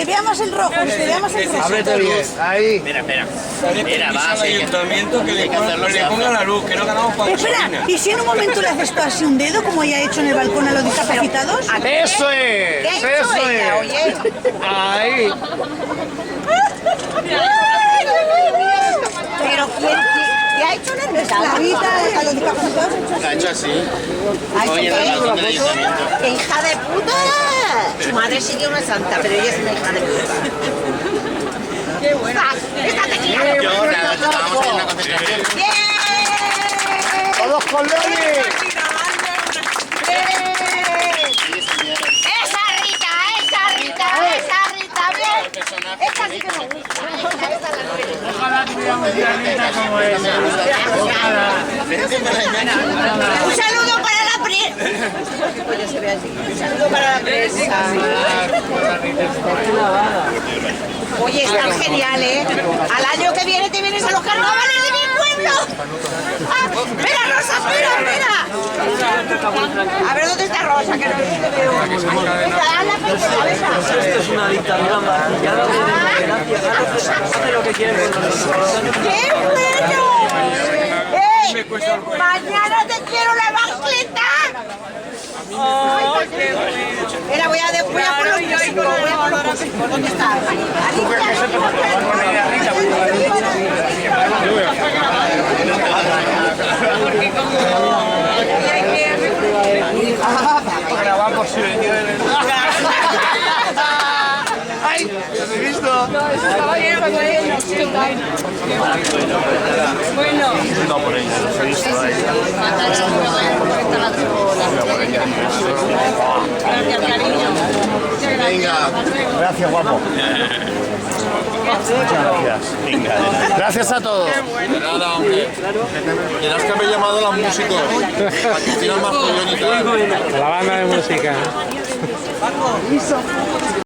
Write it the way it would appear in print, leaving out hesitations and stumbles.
Que veamos el rojo, que veamos el rojo. Ábrete bien, ahí. Espera, Va al ayuntamiento que le ponga la luz, que no ganamos para Espera, ¿y si en un momento le haces tú así un dedo, como ya he hecho en el balcón a los discapacitados? ¡Eso es! ¡Eso es! Oye. Ahí. Pero ¿qué ha hecho nerviosa? La Rita a los discapacitados. La ha hecho así. Oye, en el balcón del ayuntamiento. ¡qué hija de puta! Su madre sí que es una santa, pero ella es una hija de puta. ¡Qué buena! ¡Estate quieto! Yo, nada, estábamos en una concentración. ¡Bien! ¡Todos con Loli! ¡Esa Rita, bien! Esta sí que me gusta. Esta la quiero. Ojalá tuviéramos una niña como ella. Ojalá. Un saludo para la prensa. Un saludo para la prensa. Oye, están genial, ¿eh? Al año que viene te vienes a los carnavales de mi pueblo. Ah, espera, Rosa, espera. A ver, ¿dónde está Rosa? Que no te veo. Venga, dale la pequeña, venga. Esto es una dictadura maquillada de democracia. Hace lo que quiere con nosotros. ¡Qué bueno! ¡Ey! ¡Mañana te quiero la bicicleta! ¡Oh, qué bueno! Mira, voy a poner los músicos. ¿Dónde está? Porque como... Grabar por si venía de verdad. ¡Ay! ¿Lo has visto? Estaba bien, bueno. No, por ella, los he visto ahí. Gracias, cariño. Venga. Gracias, guapo. Muchas gracias. Gracias a todos. Nada, hombre. Tienes que haber llamado a los músicos. Para que hicieran más follón y tal. La banda de música.